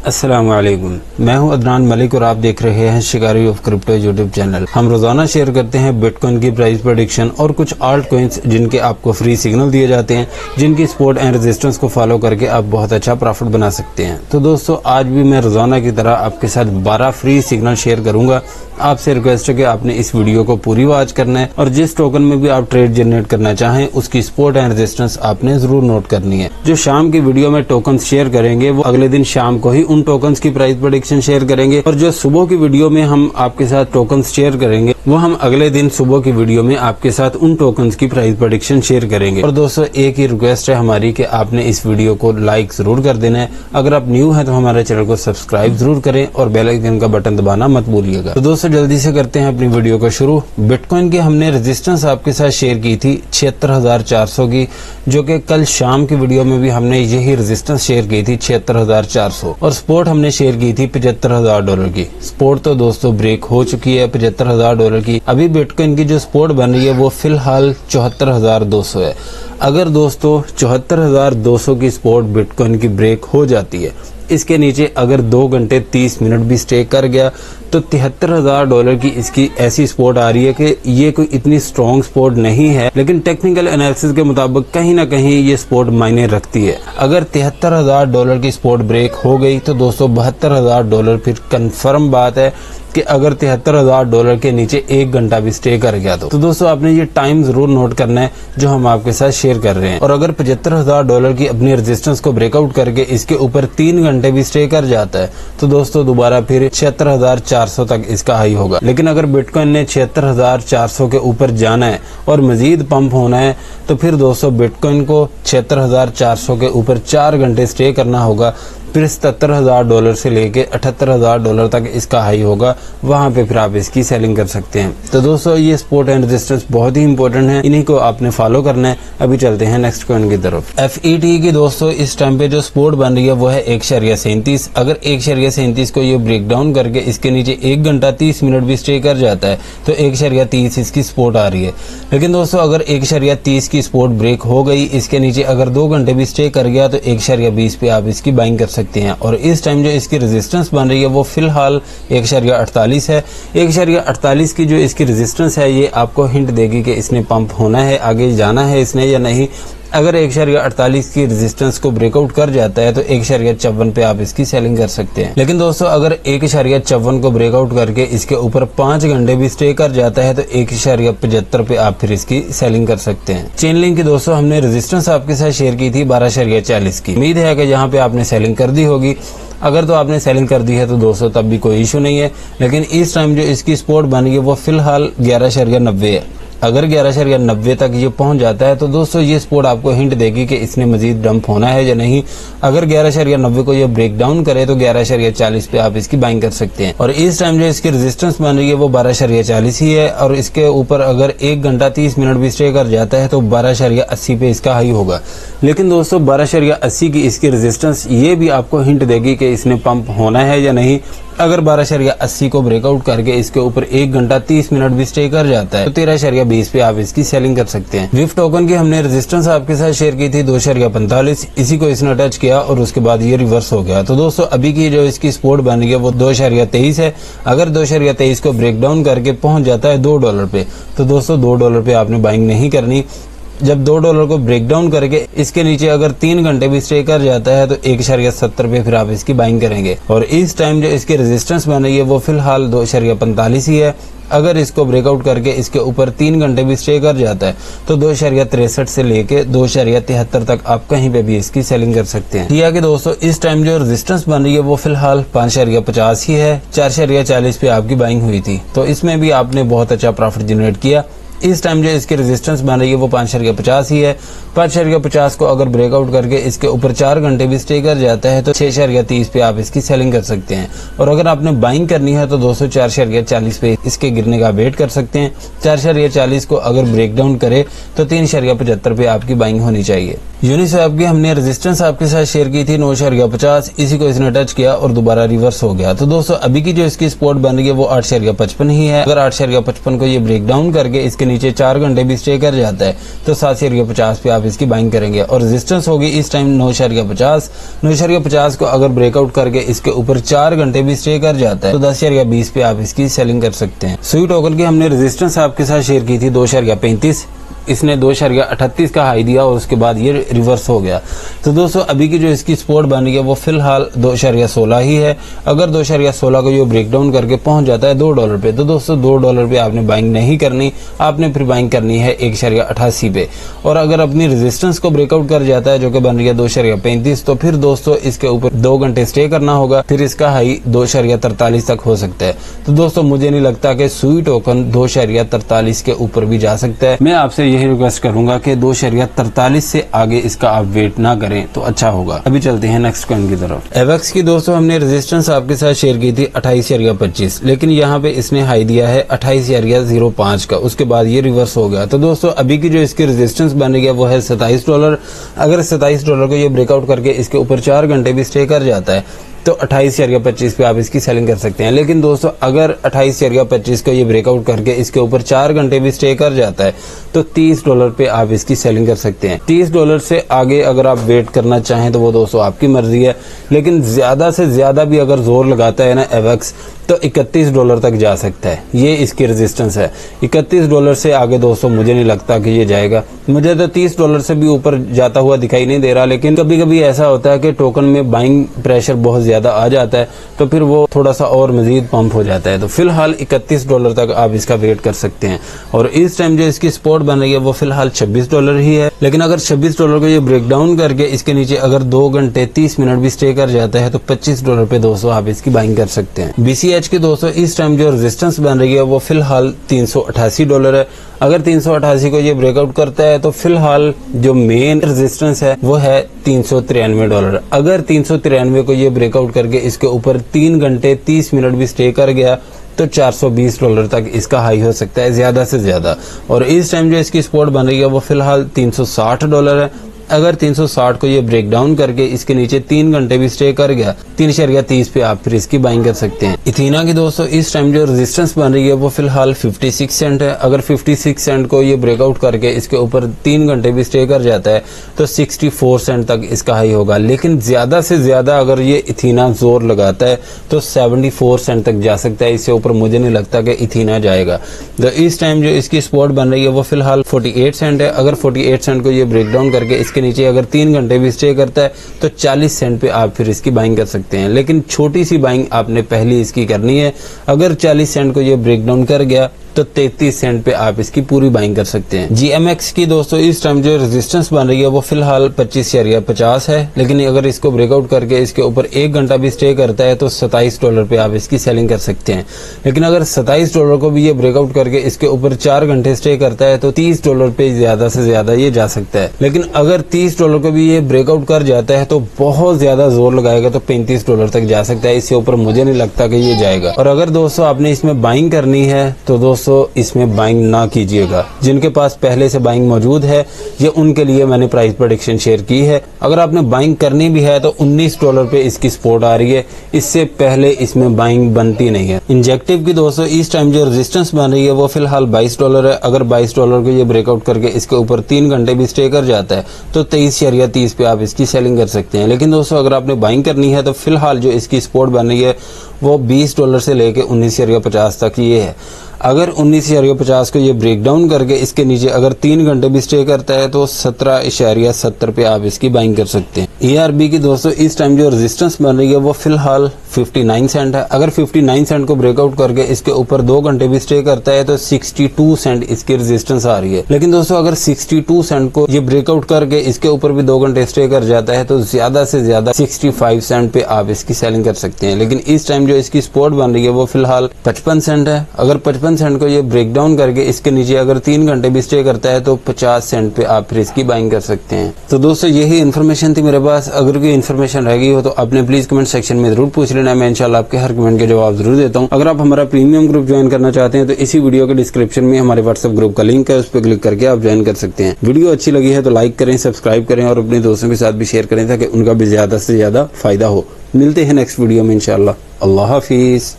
अस्सलामुअलैकुम, मैं हूं अदनान मलिक और आप देख रहे हैं शिकारी ऑफ क्रिप्टो यूट्यूब चैनल। हम रोजाना शेयर करते हैं बिटकॉइन की प्राइस प्रेडिक्शन और कुछ आल्ट कॉइन्स जिनके आपको फ्री सिग्नल दिए जाते हैं, जिनकी सपोर्ट एंड रेजिस्टेंस को फॉलो करके आप बहुत अच्छा प्रॉफिट बना सकते हैं। तो दोस्तों, आज भी मैं रोजाना की तरह आपके साथ 12 फ्री सिग्नल शेयर करूंगा। आपसे रिक्वेस्ट है कि आपने इस वीडियो को पूरी वॉच करना है और जिस टोकन में भी आप ट्रेड जनरेट करना चाहें उसकी सपोर्ट एंड रेजिस्टेंस आपने जरूर नोट करनी है। जो शाम की वीडियो में टोकन शेयर करेंगे वो अगले दिन शाम को ही उन टोकन्स की प्राइस प्रेडिक्शन शेयर करेंगे, और जो सुबह की वीडियो में हम आपके साथ टोकन्स शेयर करेंगे वो हम अगले दिन सुबह की वीडियो में आपके साथ उन टोकन्स की प्राइस प्रेडिक्शन शेयर करेंगे। और दोस्तों, एक ही रिक्वेस्ट है हमारी कि आपने इस वीडियो को लाइक जरूर कर देना है। अगर आप न्यू हैं तो हमारे चैनल को सब्सक्राइब जरूर करें और बेल आइकन का बटन दबाना मत भूलिएगा। तो दोस्तों, जल्दी से करते हैं अपनी वीडियो को शुरू। बिटकॉइन की हमने रेजिस्टेंस आपके साथ शेयर की थी 76,400 की, जो कि कल शाम की वीडियो में भी हमने यही रेजिस्टेंस शेयर की थी 76,400, और सपोर्ट हमने शेयर की थी $75,000 की। सपोर्ट तो दोस्तों ब्रेक हो चुकी है $75,000 की। अभी बिटकॉइन की जो सपोर्ट बन रही है वो फिलहाल 74,200 है। अगर दोस्तों 74,200 की सपोर्ट बिटकॉइन की ब्रेक हो जाती है, इसके नीचे अगर 2 घंटे 30 मिनट भी स्टे कर गया तो $73,000 की इसकी ऐसी सपोर्ट आ रही है कि ये कोई इतनी स्ट्रॉन्ग सपोर्ट नहीं है, लेकिन टेक्निकल एनालिसिस के मुताबिक कहीं ना कहीं ये सपोर्ट मायने रखती है। अगर $73,000 की सपोर्ट ब्रेक हो गई तो दोस्तों $72,000 फिर कंफर्म बात है कि अगर $73,000 के नीचे 1 घंटा भी स्टे कर गया तो दोस्तों आपने ये टाइम जरूर नोट करना है जो हम आपके साथ शेयर कर रहे हैं। और अगर $75,000 की अपनी रेजिस्टेंस को ब्रेकआउट करके इसके ऊपर 3 घंटे भी स्टे कर जाता है तो दोस्तों दोबारा फिर 76,400 तक इसका हाई होगा। लेकिन अगर बिटकॉइन ने 76,400 के ऊपर जाना है और मजीद पंप होना है तो फिर दोस्तों बिटकॉइन को 76,400 के ऊपर 4 घंटे स्टे करना होगा। फिर $77,000 से लेके $78,000 तक इसका हाई होगा, वहां पे फिर आप इसकी सेलिंग कर सकते हैं। तो दोस्तों, ये सपोर्ट एंड रेजिस्टेंस बहुत ही इंपॉर्टेंट है, इन्हीं को आपने फॉलो करना है। अभी चलते हैं नेक्स्ट कॉइन की तरफ। FET की दोस्तों इस टाइम पे जो सपोर्ट बन रही है वो है 1.37। अगर 1.37 को ये ब्रेक डाउन करके इसके नीचे 1 घंटा 30 मिनट भी स्टे कर जाता है तो 1.30 इसकी सपोर्ट आ रही है। लेकिन दोस्तों, अगर 1.30 की सपोर्ट ब्रेक हो गई, इसके नीचे अगर 2 घंटे भी स्टे कर गया तो 1.20 पे आप इसकी बाइंग कर सकते हैं। और इस टाइम जो इसकी रेजिस्टेंस बन रही है वो फिलहाल 1.48 है। 1.48 की जो इसकी रेजिस्टेंस है ये आपको हिंट देगी कि इसने पंप होना है, आगे जाना है इसने या नहीं। अगर 1.48 की रेजिस्टेंस को ब्रेकआउट कर जाता है तो 1.54 पे आप इसकी सेलिंग कर सकते हैं। लेकिन दोस्तों, अगर 1.54 को ब्रेकआउट करके इसके ऊपर 5 घंटे भी स्टे कर जाता है तो 1.75 पे आप फिर इसकी सेलिंग कर सकते हैं। चेन लिंक की दोस्तों हमने रेजिस्टेंस आपके साथ शेयर की थी 12.40 की। उम्मीद है कि यहाँ पे आपने सेलिंग कर दी होगी। अगर तो आपने सेलिंग कर दी है तो दोस्तों तब भी कोई इशू नहीं है। लेकिन इस टाइम जो इसकी सपोर्ट बन गई है वो फिलहाल 11.90 है। अगर 11.90 तक ये पहुंच जाता है तो दोस्तों ये सपोर्ट आपको हिंट देगी कि इसने मजीद डंप होना है या नहीं। अगर 11.90 को ये ब्रेक डाउन करे तो 11.40 पे आप इसकी बाइंग कर सकते हैं। और इस टाइम जो इसकी रेजिस्टेंस बन रही है वो 12.40 ही है, और इसके ऊपर अगर 1 घंटा 30 मिनट भी स्टे कर जाता है तो 12.80 पे इसका हाई होगा। लेकिन दोस्तों 12.80 की इसकी रेजिस्टेंस ये भी आपको हिंट देगी कि इसने पंप होना है या नहीं। अगर 12.80 को ब्रेकआउट करके इसके ऊपर 1 घंटा 30 मिनट भी स्टे कर जाता है तो 13.20 पे आप इसकी सेलिंग कर सकते हैं। विफ टोकन की हमने रेजिस्टेंस आपके साथ शेयर की थी 2.45, इसी को इसने टच किया और उसके बाद ये रिवर्स हो गया। तो दोस्तों अभी की जो इसकी सपोर्ट बन रही है वो 2.23 है। अगर 2.23 को ब्रेक डाउन करके पहुंच जाता है $2 पे तो दोस्तों $2 पे आपने बाइंग नहीं करनी। जब $2 को ब्रेक डाउन करके इसके नीचे अगर 3 घंटे भी स्टे कर जाता है तो 1.70 पे फिर आप इसकी बाइंग करेंगे। और इस टाइम जो इसकी रेजिस्टेंस बन रही है वो फिलहाल 2.45 ही है। अगर इसको ब्रेकआउट करके इसके ऊपर 3 घंटे भी स्टे कर जाता है तो 2.63 से लेके 2.73 तक आप कहीं पे भी इसकी सेलिंग कर सकते हैं। ठीक है कि दोस्तों, इस टाइम जो रेजिस्टेंस बन रही है वो फिलहाल 5.50 ही है। 4.40 पे आपकी बाइंग हुई थी तो इसमें भी आपने बहुत अच्छा प्रॉफिट जनरेट किया। इस टाइम जो इसकी रेजिस्टेंस बन रही है वो 5.50 ही है। 5.50 को अगर ब्रेकआउट करके इसके ऊपर 4 घंटे भी स्टे कर जाता है तो 6.30 पे आप इसकी सेलिंग कर सकते हैं। और अगर आपने बाइंग करनी है तो दोस्तों 4.40 पे इसके गिरने का वेट कर सकते हैं। 4.40 को अगर ब्रेक डाउन करे तो 3.75 पे आपकी बाइंग होनी चाहिए। यूनिस्वैप की हमने रेजिस्टेंस आपके साथ शेयर की थी 9.50, इसी को इसने टच किया और दोबारा रिवर्स हो गया। तो दोस्तों अभी की जो इसकी सपोर्ट बन रही है वो 8.55 ही है। अगर 8.55 को ये ब्रेक डाउन करके इसके नीचे 4 घंटे भी स्टे कर जाता है तो 7.50 पे आप इसकी बाइंग करेंगे। और रेजिस्टेंस होगी इस टाइम 9.50 को अगर ब्रेकआउट करके इसके ऊपर 4 घंटे भी स्टे कर जाता है तो 10.20 पे आप इसकी सेलिंग कर सकते हैं। सुई टोकन की हमने रेजिस्टेंस आपके साथ शेयर की थी 2.35, इसने 2.38 का हाई दिया और उसके बाद ये रिवर्स हो गया। तो दोस्तों अभी की जो इसकी सपोर्ट बन रही है वो फिलहाल 2.16 ही है। अगर 2.16 को ये ब्रेक डाउन करके पहुंच जाता है $2 पे तो दोस्तों $2 पे आपने बाइंग नहीं करनी, आपने फिर बाइंग करनी है 1.88 पे। और अगर अपनी रेजिस्टेंस को ब्रेकआउट कर जाता है जो कि बन रही है 2.35 तो फिर दोस्तों इसके ऊपर 2 घंटे स्टे करना होगा, फिर इसका हाई 2.43 तक हो सकता है। तो दोस्तों मुझे नहीं लगता कि सुई टोकन 2.43 के ऊपर भी जा सकता है। मैं आपसे यही रिक्वेस्ट करूंगा कि 2.43 से आगे इसका आप वेट ना करें तो अच्छा होगा। अभी चलते हैं नेक्स्ट कॉइन की तरफ। एवेक्स की दोस्तों हमने रेजिस्टेंस आपके साथ शेयर की थी 28.25, लेकिन यहाँ पे इसने हाई दिया है 28.05 का, उसके बाद ये रिवर्स हो गया। तो दोस्तों अभी की जो इसकी रेजिस्टेंस बन रही है वो है $27। अगर $27 को ये ब्रेकआउट करके इसके ऊपर 4 घंटे भी स्टे कर जाता है तो 28.25 पे आप इसकी सेलिंग कर सकते हैं। लेकिन दोस्तों अगर 28.25 को ये ब्रेकआउट करके इसके ऊपर 4 घंटे भी स्टे कर जाता है तो $30 पे आप इसकी सेलिंग कर सकते हैं। $30 से आगे अगर आप वेट करना चाहें तो वो दोस्तों आपकी मर्जी है, लेकिन ज्यादा से ज्यादा भी अगर जोर लगाता है ना एवेक्स तो $31 तक जा सकता है। ये इसकी रेजिस्टेंस है। $31 से आगे दोस्तों मुझे नहीं लगता कि ये जाएगा। मुझे तो $30 से भी ऊपर जाता हुआ दिखाई नहीं दे रहा, लेकिन कभी कभी ऐसा होता है कि टोकन में बाइंग प्रेशर बहुत ज्यादा आ जाता है तो फिर वो थोड़ा सा और मजीद पंप हो जाता है। तो फिलहाल $31 तक आप इसका वेट कर सकते हैं। और इस टाइम जो इसकी सपोर्ट बन रही है वो फिलहाल $26 ही है। लेकिन अगर $26 को ये ब्रेक डाउन करके इसके नीचे अगर 2 घंटे 30 मिनट भी स्टे कर जाता है तो $25 पे दोस्तों आप इसकी बाइंग कर सकते हैं। BCH की दोस्तों इस टाइम जो रेजिस्टेंस बन रही है वो फिलहाल $388 है। अगर 388 को ये ब्रेकआउट करता है तो फिलहाल जो मेन रेजिस्टेंस है वो है $393। अगर 393 को ये ब्रेकआउट करके इसके ऊपर 3 घंटे 30 मिनट भी स्टे कर गया तो $420 तक इसका हाई हो सकता है ज्यादा से ज्यादा। और इस टाइम जो इसकी सपोर्ट बन रही है वो फिलहाल $360 है। अगर 360 को ये ब्रेक डाउन करके इसके नीचे 3 घंटे भी स्टे कर गया 3.30 पे आप फिर इसकी बाइंग कर सकते हैं। इथीना की दोस्तों इस टाइम जो रेजिस्टेंस बन रही है वो फिलहाल 56 सेंट है। अगर 56 सेंट को ये ब्रेकआउट करके इसके ऊपर 3 घंटे भी स्टे कर जाता है तो 64 सेंट तक इसका हाई होगा। लेकिन ज्यादा से ज्यादा अगर ये इथीना जोर लगाता है तो 74 सेंट तक जा सकता है। इससे ऊपर मुझे नहीं लगता कि इथीना जाएगा। तो इस टाइम जो इसकी सपोर्ट बन रही है वो फिलहाल 48 सेंट है। अगर 48 सेंट को ये ब्रेक डाउन करके इसके नीचे अगर 3 घंटे भी स्टे करता है तो 40 सेंट पे आप फिर इसकी बाइंग कर सकते हैं। लेकिन छोटी सी बाइंग आपने पहले इसकी करनी है। अगर 40 सेंट को ये ब्रेक डाउन कर गया तो 33 सेंट पे आप इसकी पूरी बाइंग कर सकते हैं। GMX की दोस्तों इस टाइम जो रेजिस्टेंस बन रही है वो फिलहाल 25.50 है। लेकिन अगर इसको ब्रेकआउट करके इसके ऊपर 1 घंटा भी स्टे करता है तो $27 पे आप इसकी सेलिंग कर सकते हैं। लेकिन अगर $27 को भी ये ब्रेकआउट करके इसके ऊपर 4 घंटे स्टे करता है तो $30 पे ज्यादा से ज्यादा ये जा सकता है। लेकिन अगर $30 को भी ये ब्रेकआउट कर जाता है तो बहुत ज्यादा जोर लगाएगा तो $35 तक जा सकता है। इससे ऊपर मुझे नहीं लगता कि ये जाएगा। और अगर दोस्तों आपने इसमें बाइंग करनी है तो दोस्तों इसमें बाइंग ना कीजिएगा। जिनके पास पहले से बाइंग मौजूद है ये उनके लिए मैंने प्राइस प्रेडिक्शन शेयर की है। अगर आपने बाइंग करनी भी है तो $19 पे इसकी सपोर्ट आ रही है, इससे पहले इसमें बाइंग बनती नहीं है। इंजेक्टिव की दोस्तों इस टाइम जो रेजिस्टेंस बन रही है वो फिलहाल $22 है। अगर $22 को ये ब्रेकआउट करके इसके ऊपर 3 घंटे भी स्टे कर जाता है तो 23.30 पे आप इसकी सेलिंग कर सकते हैं। लेकिन दोस्तों अगर आपने बाइंग करनी है तो फिलहाल जो इसकी सपोर्ट बन रही है वो $20 से लेके 19.50 तक ये है। अगर 19.50 को ये ब्रेक डाउन करके इसके नीचे अगर 3 घंटे भी स्टे करता है तो 17.70 पे आप इसकी बाइंग कर सकते हैं। ERB की दोस्तों इस टाइम जो रेजिस्टेंस बन रही है वो फिलहाल 59 सेंट है। अगर 59 सेंट को ब्रेकआउट करके इसके ऊपर 2 घंटे भी स्टे करता है तो 62 सेंट इसकी रेजिस्टेंस आ रही है। लेकिन दोस्तों अगर 62 सेंट को ये ब्रेकआउट करके इसके ऊपर भी 2 घंटे स्टे कर जाता है तो ज्यादा से ज्यादा 65 सेंट पे आप इसकी सेलिंग कर सकते हैं। लेकिन इस टाइम जो इसकी सपोर्ट बन रही है वो फिलहाल 55 सेंट है। अगर 55 सेंट को ये ब्रेक डाउन करके इसके नीचे अगर 3 घंटे भी स्टे करता है तो 50 सेंट पे आप फिर इसकी बाइंग कर सकते हैं। तो दोस्तों यही इन्फॉर्मेशन थी मेरे पास। अगर कोई इन्फॉर्मेशन रह गई हो तो आपने प्लीज कमेंट सेक्शन में जरूर पूछ लेना। मैं इंशाल्लाह आपके हर कमेंट के जवाब जरूर देता हूँ। अगर आप हमारा प्रीमियम ग्रुप ज्वाइन करना चाहते हैं तो इसी वीडियो के डिस्क्रिप्शन में हमारे व्हाट्सएप ग्रुप का लिंक है, उस पर क्लिक करके आप ज्वाइन कर सकते हैं। वीडियो अच्छी लगी है तो लाइक करें, सब्सक्राइब करें और अपने दोस्तों के साथ भी शेयर करें ताकि उनका भी ज्यादा से ज्यादा फायदा हो। मिलते हैं नेक्स्ट वीडियो में इंशाल्लाह। अल्लाह हाफिज।